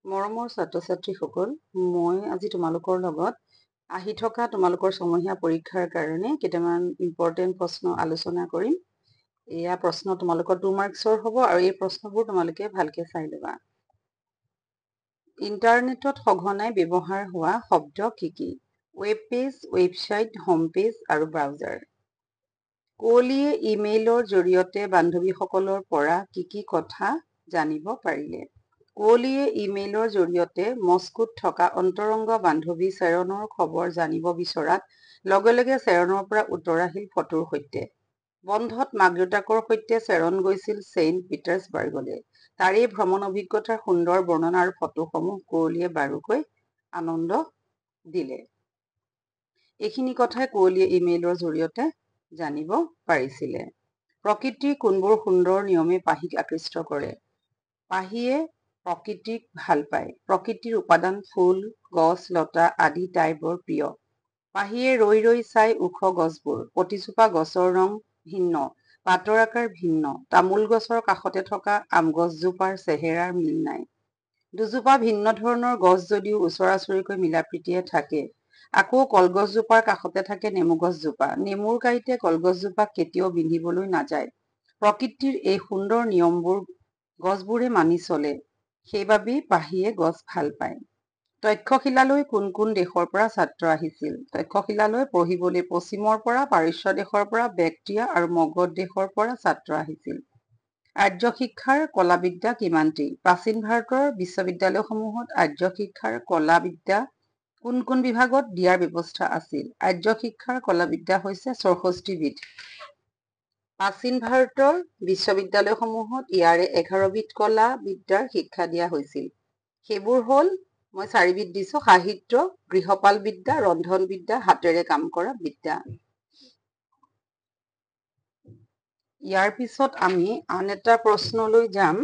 মৰমৰ ছাত্ৰ-ছাত্ৰীসকল, মই আজি তোমালোকৰ লগত আহি থকা তোমালোকৰ ছমহীয়া পৰীক্ষাৰ কাৰণে কেইটামান ইম্পৰ্টেণ্ট প্ৰশ্ন আলোচনা কৰিম। এয়া প্ৰশ্ন তোমালোকৰ 2 মাৰ্কছৰ হ'ব আৰু এই প্ৰশ্নবোৰ তোমালোকে ভালকে চাই ল'বা। ইণ্টাৰনেটত সঘনাই ব্যৱহাৰ হোৱা শব্দ কি কি? Web page, website, home page আৰু ব্ৰাউজাৰ। কুঁৱলীয়ে ইমেইলৰ জৰিয়তে বান্ধৱীসকলৰ পৰা কি কি কথা জানিব পাৰিলে? কুঁৱলীয়ে ইমেইলৰ জৰিয়তে মস্কোত থকা অন্তৰংগ বান্ধৱী চেৰণৰ খবৰ জানিব বিচৰাত লগে লগে চেৰণৰ পৰা উত্তৰ আহিল ফটোৰ সৈতে। বন্ধত মাক-দেউতাকৰ সৈতে চেৰন গৈছিল ছেইণ্ট পিটাৰ্ছবাৰ্গলৈ। তাৰ এই ভ্ৰমণ অভিজ্ঞতাৰ সুন্দৰ বৰ্ণনা আৰু ফটোসমূহ কুঁৱলীয়ে বাৰুকৈ আনন্দ দিলে। এইখিনি কথাই কুঁৱলীয়ে ইমেইলৰ জৰিয়তে জানিব পাৰিছিলে। প্ৰকৃতিৰ কোনবোৰ সুন্দৰ নিয়মে পাহিক আকৃষ্ট কৰে? পাহিয়ে প্ৰকৃতিক ভাল পায়। প্ৰকৃতিৰ উপাদান ফুল, গছ, লতা আদি তাইৰ বৰ প্ৰিয়। পাহিয়ে ৰৈ ৰৈ চাই ওখ গছবোৰ। প্ৰতিজোপা গছৰ ৰং ভিন্ন, পাতৰ আকাৰ ভিন্ন। তামোল গছৰ কাষতে থকা আম গছজোপাৰ চেহেৰাৰ মিল নাই। দুজোপা ভিন্ন ধৰণৰ গছ যদিও ওচৰা-ওচৰিকৈ মিলাপ্ৰীতিৰে থাকে। আকৌ কলগছজোপাৰ কাষতে থাকে নেমু গছজোপা। নেমুৰ কাঁইটে কলগছজোপাক কেতিয়াও বিন্ধিবলৈ নাযায়। প্ৰকৃতিৰ এই সুন্দৰ নিয়মবোৰ গছবোৰে মানি চলে। সেইবাবেই পাহিয়ে গছ ভাল পায়। তক্ষশিলালৈ কোন কোন দেশৰ পৰা ছাত্ৰ আহিছিল? তক্ষশিলালৈ পঢ়িবলৈ পশ্চিমৰ পৰা, পাৰস্য দেশৰ পৰা, বেক্ট্ৰিয়া আৰু মগধ দেশৰ পৰা ছাত্ৰ আহিছিল। আৰ্য শিক্ষাৰ কলাবিদ্যা কিমানটি? প্ৰাচীন ভাৰতৰ বিশ্ববিদ্যালয়সমূহত আৰ্য শিক্ষাৰ কলাবিদ্যা কোন কোন বিভাগত দিয়াৰ ব্যৱস্থা আছিল? আৰ্য শিক্ষাৰ কলাবিদ্যা হৈছে 64 বিধ। প্ৰাচীন ভাৰতৰ বিশ্ববিদ্যালয়সমূহত ইয়াৰে 11 বিধ কলা বিদ্যাৰ শিক্ষা দিয়া হৈছিল। সেইবোৰ হ'ল, মই 4 বিধ দিছো: সাহিত্য, গৃহপাল বিদ্যা, ৰন্ধন বিদ্যা, হাতেৰে কাম কৰা বিদ্যা। ইয়াৰ পিছত আমি আন এটা প্ৰশ্নলৈ যাম।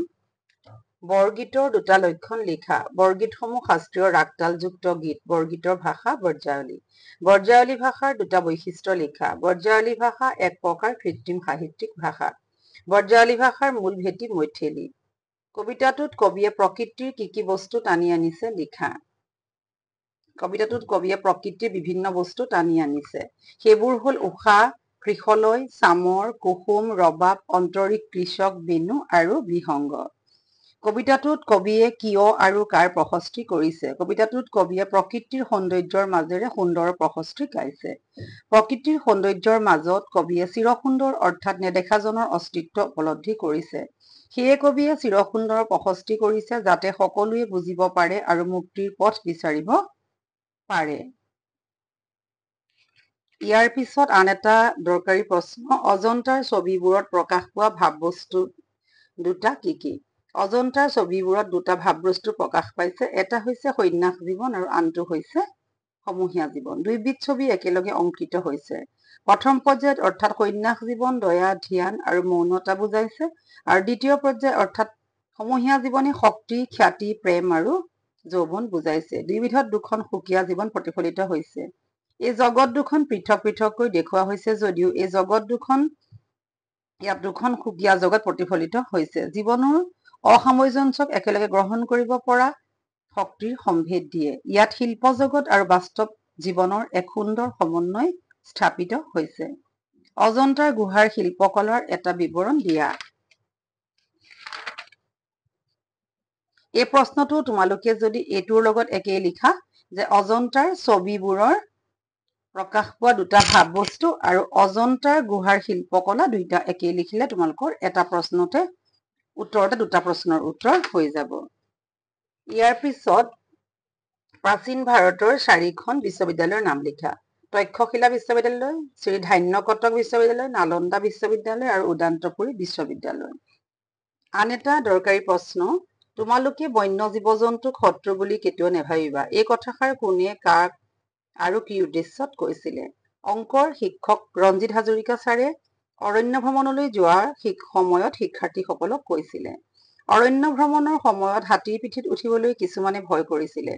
বৰগীতৰ দুটা লক্ষণ লিখা। বৰগীতসমূহ শাস্ত্ৰীয় ৰাগতালযুক্ত গীত। বৰগীতৰ ভাষা ব্ৰজাৱলী। ব্ৰজাৱলী ভাষাৰ দুটা বৈশিষ্ট্য লিখা। ব্ৰজাৱলী ভাষা এক প্ৰকাৰ কৃত্ৰিম সাহিত্যিক ভাষা। ব্ৰজাৱলী ভাষাৰ মূল ভেটি মৈথিলী। কবিতাটোত কবিয়ে প্ৰকৃতিৰ কি কি বস্তু টানি আনিছে লিখা। কবিতাটোত কবিয়ে প্ৰকৃতিৰ বিভিন্ন বস্তু টানি আনিছে। সেইবোৰ হ'ল উষা, কৃষলয়, চামৰ, কুসুম, ৰবাব, অন্তৰীক্ষ, কৃষক, বেণু আৰু বিহংগ। কবিতাটোত কবিয়ে কিয় আৰু কাৰ প্ৰশস্তি কৰিছে? কবিতাটোত কবিয়ে প্ৰকৃতিৰ সৌন্দৰ্যৰ মাজেৰে সুন্দৰ প্ৰশস্তি গাইছে। প্ৰকৃতিৰ সৌন্দৰ্যৰ মাজত কবিয়ে চিৰসুন্দৰ অৰ্থাৎ নেদেখাজনৰ অস্তিত্ব উপলব্ধি কৰিছে। সেয়ে কবিয়ে চিৰসুন্দৰৰ প্ৰশস্তি কৰিছে যাতে সকলোৱে বুজিব পাৰে আৰু মুক্তিৰ পথ বিচাৰিব পাৰে। ইয়াৰ পিছত আন এটা দৰকাৰী প্ৰশ্ন, অজন্তাৰ ছবিবোৰত প্ৰকাশ পোৱা ভাৱবস্তু দুটা কি কি? অজন্তাৰ ছবিবোৰত দুটা ভাৱবস্তু প্ৰকাশ পাইছে। এটা হৈছে সন্ন্যাস জীৱন আৰু আনটো হৈছে সমূহীয়া জীৱন। দুইবিধ ছবি একেলগে অংকিত হৈছে। প্ৰথম পৰ্যায়ত অৰ্থাৎ সন্ন্যাস জীৱন দয়া, ধ্যান আৰু মৌনতা বুজাইছে আৰু দ্বিতীয় পৰ্যায় অৰ্থাৎ সমূহীয়া জীৱনে শক্তি, খ্যাতি, প্ৰেম আৰু যৌৱন বুজাইছে। দুইবিধত দুখন সুকীয়া জীৱন প্ৰতিফলিত হৈছে। এই জগত দুখন পৃথক পৃথককৈ দেখুওৱা হৈছে যদিও এই জগত দুখন ইয়াত দুখন সুকীয়া জগত প্ৰতিফলিত হৈছে। জীৱনৰ অসামঞ্জস্যক একেলগে গ্ৰহণ কৰিব পৰা শক্তিৰ সম্ভেদ দিয়ে। ইয়াত শিল্প জগত আৰু বাস্তৱ জীৱনৰ এক সুন্দৰ সমন্বয় স্থাপিত হৈছে। অজন্তাৰ গুহাৰ শিল্পকলাৰ এটা বিৱৰণ দিয়া। এই প্ৰশ্নটো তোমালোকে যদি এইটোৰ লগত একেই লিখা যে অজন্তাৰ ছবিবোৰৰ প্ৰকাশ পোৱা দুটা ভাৱবস্তু আৰু অজন্তাৰ গুহাৰ শিল্পকলা দুইটা একেই লিখিলে তোমালোকৰ এটা প্ৰশ্নতে উত্তৰতে দুটা প্ৰশ্নৰ উত্তৰ হৈ যাব। ইয়াৰ পিছত প্ৰাচীন ভাৰতৰ 4খন বিশ্ববিদ্যালয়ৰ নাম লিখা। তক্ষশিলা বিশ্ববিদ্যালয়, শ্ৰী ধান্যকটক বিশ্ববিদ্যালয়, নালন্দা বিশ্ববিদ্যালয় আৰু উদান্তপুৰী বিশ্ববিদ্যালয়। আন এটা দৰকাৰী প্ৰশ্ন, তোমালোকে বন্য জীৱ-জন্তুক শত্ৰু বুলি কেতিয়াও নেভাবিবা। এই কথাষাৰ কোনে, কাক আৰু কি উদ্দেশ্যত কৈছিলে? অংকৰ শিক্ষক ৰঞ্জিত হাজৰিকা ছাৰে অৰণ্য ভ্ৰমণলৈ যোৱাৰ সময়ত শিক্ষাৰ্থীসকলক কৈছিলে। অৰণ্য ভ্ৰমণৰ সময়ত হাতীৰ পিঠিত উঠিবলৈ কিছুমানে ভয় কৰিছিলে।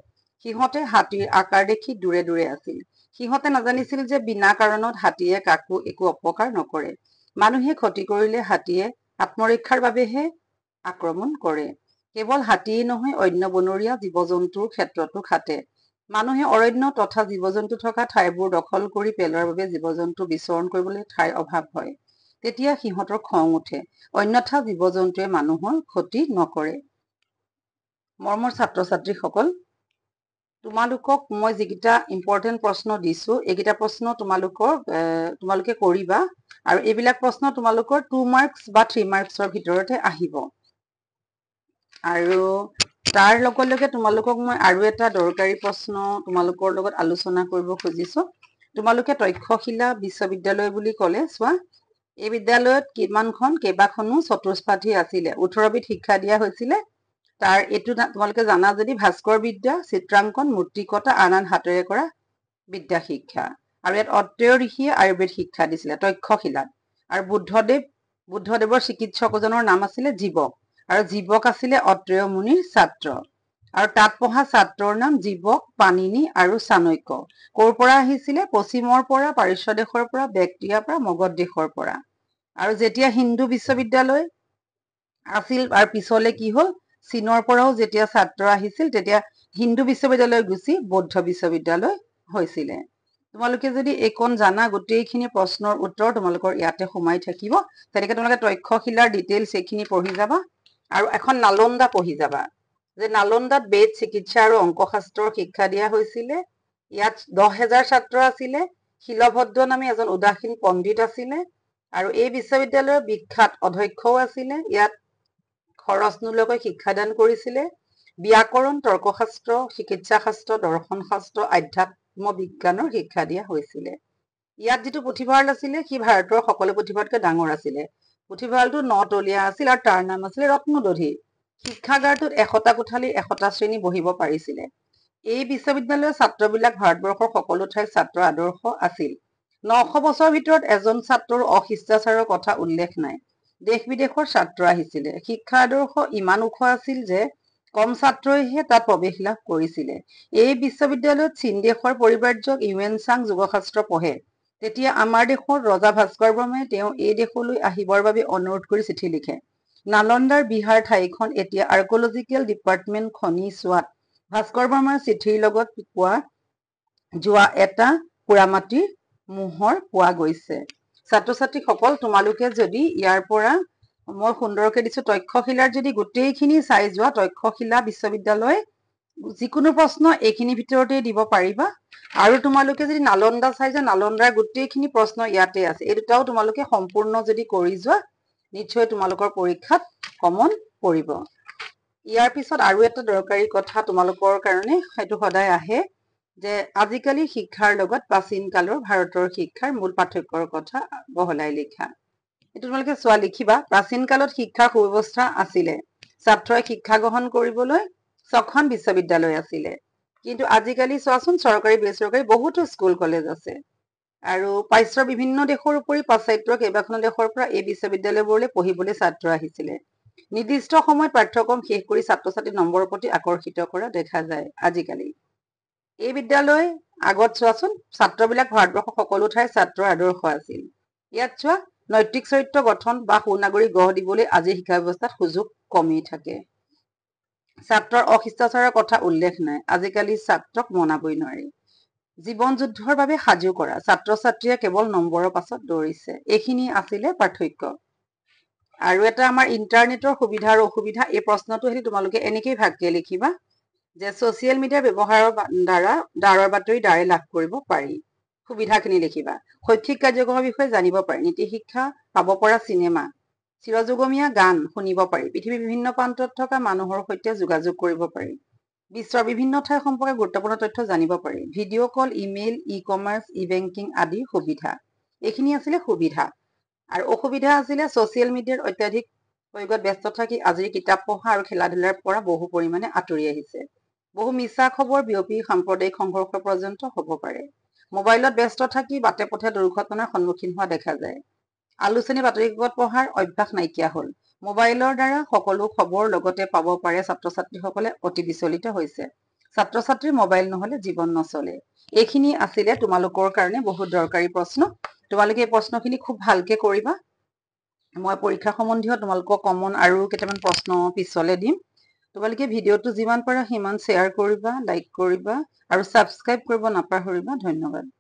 সিহঁতে হাতীৰ আকাৰ দেখি দূৰে দূৰে আছিল। সিহঁতে নাজানিছিল যে বিনা কাৰণত হাতীয়ে কাকো একো অপকাৰ নকৰে। মানুহে ক্ষতি কৰিলে হাতীয়ে আত্মৰক্ষাৰ বাবেহে আক্ৰমণ কৰে। কেৱল হাতীয়ে নহয় অন্য বনৰীয়া জীৱ-জন্তুৰ ক্ষেত্ৰতো খাটে। মানুহে অৰণ্য তথা জীৱ-জন্তু থকা ঠাইবোৰ দখল কৰি পেলোৱাৰ বাবে জীৱ-জন্তু বিচৰণ কৰিবলৈ ঠাইৰ অভাৱ হয়। তেতিয়া সিহঁতৰ খং উঠে, অন্যথা জীৱ-জন্তুৱে মানুহৰ ক্ষতি নকৰে। মৰমৰ ছাত্ৰ-ছাত্ৰীসকল, তোমালোকক মই যিকেইটা ইম্পৰ্টেণ্ট প্ৰশ্ন দিছো এইকেইটা প্ৰশ্ন তোমালোকে কৰিবা আৰু এইবিলাক প্ৰশ্ন তোমালোকৰ 2 মাৰ্কছ বা 3 মাৰ্কছৰ ভিতৰতে আহিব। আৰু তাৰ লগে লগে তোমালোকক মই আৰু এটা দৰকাৰী প্ৰশ্ন তোমালোকৰ লগত আলোচনা কৰিব খুজিছো। তোমালোকে তক্ষশিলা বিশ্ববিদ্যালয় বুলি ক'লে চোৱা, এই বিদ্যালয়ত কেইবাখনো চতুষ্পাঠী আছিলে, 18 বিধ শিক্ষা দিয়া হৈছিলে। তাৰ এইটো তোমালোকে জানা যদি ভাস্কৰ বিদ্যা, চিত্ৰাংকন, মূৰ্তিকতা, আন হাতেৰে কৰা বিদ্যা শিক্ষা। আৰু ইয়াত অত্ৰেয় ঋষিয়ে আয়ুৰ্বেদ শিক্ষা দিছিলে তক্ষশিলাত। আৰু বুদ্ধদেৱৰ চিকিৎসকজনৰ নাম আছিলে জীৱক, আৰু জীৱক আছিলে অত্ৰেয় মুনিৰ ছাত্ৰ। আৰু তাত পঢ়া ছাত্ৰৰ নাম জীৱক, পাণিনি আৰু চাণক্য। ক'ৰ পৰা আহিছিলে? পশ্চিমৰ পৰা, পাৰস্য দেশৰ পৰা, বেক্ট্ৰিয়াৰ পৰা, মগধ দেশৰ পৰা। আৰু যেতিয়া হিন্দু বিশ্ববিদ্যালয় আছিল আৰু পিছলে কি হ'ল, চীনৰ পৰাও যেতিয়া ছাত্ৰ আহিছিল তেতিয়া হিন্দু বিশ্ববিদ্যালয় গুচি বৌদ্ধ বিশ্ববিদ্যালয় হৈছিলে। তোমালোকে যদি এইকণ জানা, গোটেইখিনি প্ৰশ্নৰ উত্তৰ তোমালোকৰ ইয়াতে সোমাই থাকিব। তেনেকে তোমালোকে তক্ষশিলাৰ ডিটেইলছ এইখিনি পঢ়ি যাবা আৰু এখন নালন্দা পঢ়ি যাবা, যে নালন্দাত বেদ, চিকিৎসা আৰু অংকশাস্ত্ৰৰ শিক্ষা দিয়া হৈছিলে। ইয়াত 10,000 ছাত্ৰ আছিলে। শিলভদ্ৰ নামে এজন উদাসীন পণ্ডিত আছিলে আৰু এই বিশ্ববিদ্যালয়ৰ বিখ্যাত অধ্যক্ষও আছিলে। ইয়াত খৰচ নোলোৱাকৈ শিক্ষাদান কৰিছিলে। ব্যাকৰণ, তৰ্কশাস্ত্ৰ, চিকিৎসা শাস্ত্ৰ, দৰ্শন শাস্ত্ৰ, আধ্যাত্ম বিজ্ঞানৰ শিক্ষা দিয়া হৈছিলে। ইয়াত যিটো পুথিভঁৰাল আছিলে সি ভাৰতৰ সকলো পুথিভঁৰালতকৈ ডাঙৰ আছিলে। পুথিভঁৰালটো 9তলীয়া আছিল আৰু তাৰ নাম আছিলে ৰত্নদধি। শিক্ষাগাৰটোত 100টা কোঠালি, 100টা শ্ৰেণী বহিব পাৰিছিলে। এই বিশ্ববিদ্যালয়ৰ ছাত্ৰবিলাক ভাৰতবৰ্ষৰ সকলো ঠাইৰ ছাত্ৰ আদৰ্শ আছিল। 900 বছৰৰ ভিতৰত এজন ছাত্ৰৰ অশিষ্টাচাৰৰ কথা উল্লেখ নাই। দেশ বিদেশৰ ছাত্ৰ আহিছিলে। শিক্ষা আদৰ্শ ইমান ওখ আছিল যে কম ছাত্ৰইহে তাত প্ৰৱেশ লাভ কৰিছিলে। এই বিশ্ববিদ্যালয়ত চীন দেশৰ পৰিব্ৰাজক ইউৱেনচাং যোগশাস্ত্ৰ পঢ়ে। তেতিয়া আমাৰ দেশৰ ৰজা ভাস্কৰ বৰ্মাই তেওঁ এই দেশলৈ আহিবৰ বাবে অনুৰোধ কৰি চিঠি লিখে। নালন্দাৰ বিহাৰ ঠাইখন এতিয়া আৰ্কলজিকেল ডিপাৰ্টমেণ্ট খনি চোৱাত ভাস্কৰ বৰ্মাৰ চিঠিৰ লগত পোৱা যোৱা এটা পোৰামাটিৰ মোহৰ পোৱা গৈছে। ছাত্ৰ-ছাত্ৰীসকল, তোমালোকে যদি ইয়াৰ পৰা মই সুন্দৰকে দিছো তক্ষশিলাৰ যদি গোটেইখিনি চাই যোৱা, তক্ষশিলা বিশ্ববিদ্যালয় যিকোনো প্ৰশ্ন এইখিনি ভিতৰতে দিব পাৰিবা। আৰু তোমালোকে যদি নালন্দা চাই যোৱা, নালন্দাৰ গোটেইখিনি প্ৰশ্ন ইয়াতে আছে। এই দুটাও তোমালোকে সম্পূৰ্ণ যদি কৰি যোৱা নিশ্চয় তোমালোকৰ পৰীক্ষাত কমন পৰিব। ইয়াৰ পিছত আৰু এটা দৰকাৰী কথা তোমালোকৰ কাৰণে, সেইটো সদায় আহে, যে আজিকালি শিক্ষাৰ লগত প্ৰাচীন কালৰ ভাৰতৰ শিক্ষাৰ মূল পাৰ্থক্যৰ কথা বহলাই লিখা। এইটো তোমালোকে চোৱা, লিখিবা। প্ৰাচীন কালত শিক্ষাৰ সুব্যৱস্থা আছিলে। ছাত্ৰই শিক্ষা গ্ৰহণ কৰিবলৈ 6খন বিশ্ববিদ্যালয় আছিলে। কিন্তু আজিকালি চোৱাচোন, চৰকাৰী বেচৰকাৰী বহুতো স্কুল কলেজ আছে। আৰু পাশ্চাত্যৰ বিভিন্ন দেশৰ উপৰি পাশ্চাত্যৰ কেইবাখনো দেশৰ পৰা এই বিশ্ববিদ্যালয়বোৰলৈ পঢ়িবলৈ ছাত্ৰ আহিছিলে। নিৰ্দিষ্ট সময়ত পাঠ্যক্ৰম শেষ কৰি ছাত্ৰ-ছাত্ৰী নম্বৰৰ প্ৰতি আকৰ্ষিত কৰা দেখা যায় আজিকালি। এই বিদ্যালয় আগত চোৱাচোন, ছাত্ৰবিলাক ভাৰতবৰ্ষৰ সকলো ঠাইৰ ছাত্ৰৰ আদৰ্শ আছিল। ইয়াত চোৱা, নৈতিক চৰিত্ৰ গঠন বা সুনাগৰিক গঢ় দিবলৈ আজিৰ শিক্ষা ব্যৱস্থাত সুযোগ কমেই থাকে। ছাত্ৰৰ অশিষ্টাচাৰৰ কথা উল্লেখ নাই। আজিকালি ছাত্ৰক মনাবই নোৱাৰি। জীৱন যুদ্ধৰ বাবে সাজু কৰা, ছাত্ৰ-ছাত্ৰীয়ে কেৱল নম্বৰৰ পাছত দৌৰিছে। এইখিনি আছিলে পাৰ্থক্য। আৰু এটা আমাৰ ইণ্টাৰনেটৰ সুবিধা আৰু অসুবিধা, এই প্ৰশ্নটো হেৰি তোমালোকে এনেকেই ভাগকে লিখিবা, যে ছচিয়েল মিডিয়াৰ ব্যৱহাৰৰ দ্বাৰা ডাঁৰৰ বাতৰি দ্বাৰাই লাভ কৰিব পাৰি। সুবিধাখিনি লিখিবা। শৈক্ষিক কাৰ্যক্ৰমৰ বিষয়ে জানিব পাৰি। নীতি শিক্ষা পাব পৰা চিনেমা, চিৰযুগমীয়া গান শুনিব পাৰি। পৃথিৱীৰ বিভিন্ন প্ৰান্তত থকা মানুহৰ সৈতে যোগাযোগ কৰিব পাৰি। বিশ্বৰ বিভিন্ন ঠাই সম্পৰ্কে গুৰুত্বপূৰ্ণ তথ্য জানিব পাৰি। ভিডিঅ' কল, ইমেইল, ই-কমাৰ্চ, ই-বেংকিং আদিৰ সুবিধা। এইখিনি আছিলে সুবিধা। আৰু অসুবিধা আছিলে ছচিয়েল মিডিয়াৰ অত্যাধিক প্ৰয়োগত ব্যস্ত থাকি আজিৰ কিতাপ পঢ়া আৰু খেলা ধূলাৰ পৰা বহু পৰিমাণে আঁতৰি আহিছে। বহু মিছা খবৰ বিয়পি সাম্প্ৰদায়িক সংঘৰ্ষ পৰ্যন্ত হ'ব পাৰে। মোবাইলত ব্যস্ত থাকি বাটে পথে দুৰ্ঘটনাৰ সন্মুখীন হোৱা দেখা যায়। আলোচনী বাতৰি কাকত পঢ়াৰ অভ্যাস নাইকিয়া হ'ল। মোবাইলৰ দ্বাৰা সকলো খবৰ লগতে পাব পাৰে। ছাত্ৰ-ছাত্ৰীসকলে অতি বিচলিত হৈছে। ছাত্ৰ-ছাত্ৰীৰ মোবাইল নহলে জীৱন নচলে। এইখিনি আছিলে তোমালোকৰ কাৰণে বহুত দৰকাৰী প্ৰশ্ন। তোমালোকে এই প্ৰশ্নখিনি খুব ভালকে কৰিবা। মই পৰীক্ষা সম্বন্ধীয় তোমালোকক কমন আৰু কেইটামান প্ৰশ্ন পিছলে দিম। তোমালোকে ভিডিঅ'টো যিমান পাৰা সিমান শ্বেয়াৰ কৰিবা, লাইক কৰিবা আৰু ছাবস্ক্ৰাইব কৰিব নাপাহৰিবা। ধন্যবাদ।